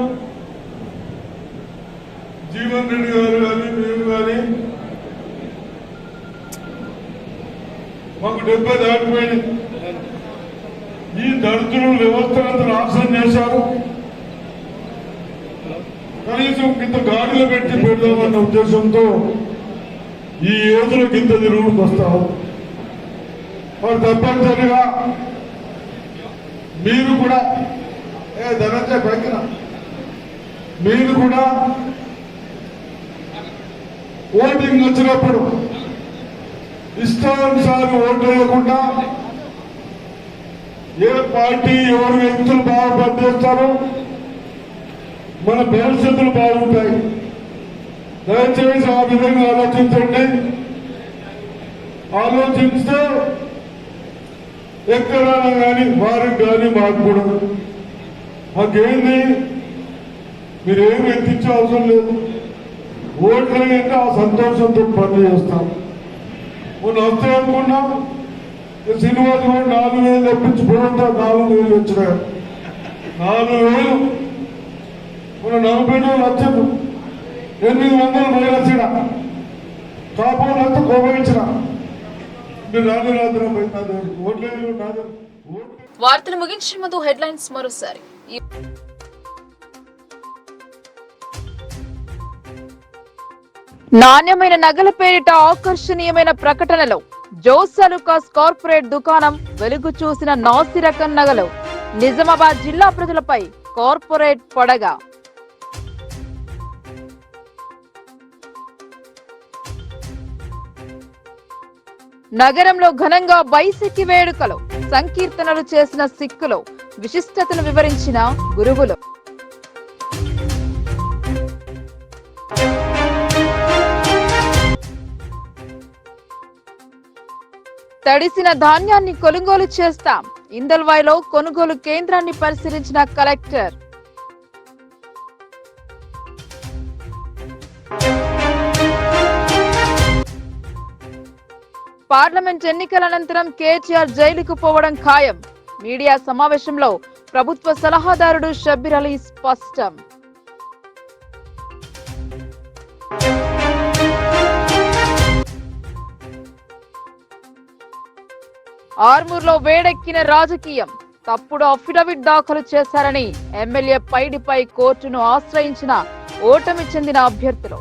జీవన్ రెడ్డి గారు కానీ మేము కానీ మాకు 70 దాటిపోయింది. ఈ దళితులు వ్యవస్థలంతా నాశనం చేశారు. కనీసం కింద గాడిలో పెట్టి పెడదామన్న ఉద్దేశంతో ఈ ఏదులో కింద తిరుగుడు వస్తాం. మరి తప్పనిసరిగా మీరు కూడా ధనంజయ పైకిన మీరు కూడా ఓటింగ్ వచ్చినప్పుడు ఇష్టానుసారం ఓటు వేయకుండా ఏ పార్టీ ఎవరు వ్యక్తులు బాగా పనిచేస్తారో మన భవిష్యత్తులు బాగుంటాయి. దయచేసి ఆ విధంగా ఆలోచించండి. ఆలోచిస్తే ఎక్కడైనా కానీ వారికి కానీ మాకు కూడా మాకేంది మీరేమి ఎత్తించే అవసరం లేదు. ఓట్లు అంటే ఆ సంతోషంతో పని చేస్తాం. మొన్న వస్తే అనుకున్నాం శ్రీనివాస్ కూడా 4,000 తెప్పించిపోవడంతో 4,000 వచ్చినాయి. 4,000 మన 40 రోజులు వచ్చారు. 800 మైలసిన కాపులు వస్తే కోపగించిన మీరు రాత్రి ఓట్లేదు నాదే. వార్తలు ముగించే ముందు హెడ్లైన్స్ మరోసారి. నాణ్యమైన నగల పేరిట ఆకర్షణీయమైన ప్రకటనలు. జోస్ అలుకాస్ కార్పొరేట్ దుకాణం వెలుగు చూసిన నాసి రకం నగలు. నిజామాబాద్ జిల్లా ప్రజలపై కార్పొరేట్ పడగ. నగరంలో ఘనంగా బైసెక్కి వేడుకలు. సంకీర్తనలు చేసిన సిక్కులు. విశిష్టతను వివరించిన గురువులు. తడిసిన ధాన్యాన్ని కొనుగోలు చేస్తాం. ఇందల్వాయిలో కొనుగోలు కేంద్రాన్ని పరిశీలించిన కలెక్టర్. పార్లమెంట్ ఎన్నికల అనంతరం కేటీఆర్ జైలుకు పోవడం ఖాయం. మీడియా సమావేశంలో ప్రభుత్వ సలహాదారుడు షబ్బీర్ అలీ స్పష్టం. ఆర్మూర్లో వేడెక్కిన రాజకీయం. తప్పుడు అఫిడవిట్ దాఖలు చేశారని ఎమ్మెల్యే పైడిపై కోర్టును ఆశ్రయించిన ఓటమి చెందిన అభ్యర్థులు.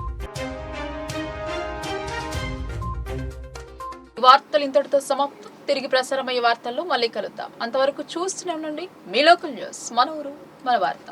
వార్తలు ఇంతటితో సమాప్తం. తిరిగి ప్రసారమయ్యే వార్తల్లో మళ్ళీ కలుద్దాం. అంతవరకు చూస్తూనే ఉండండి మీ లోకల్ న్యూస్. మన ఊరు మన వార్త.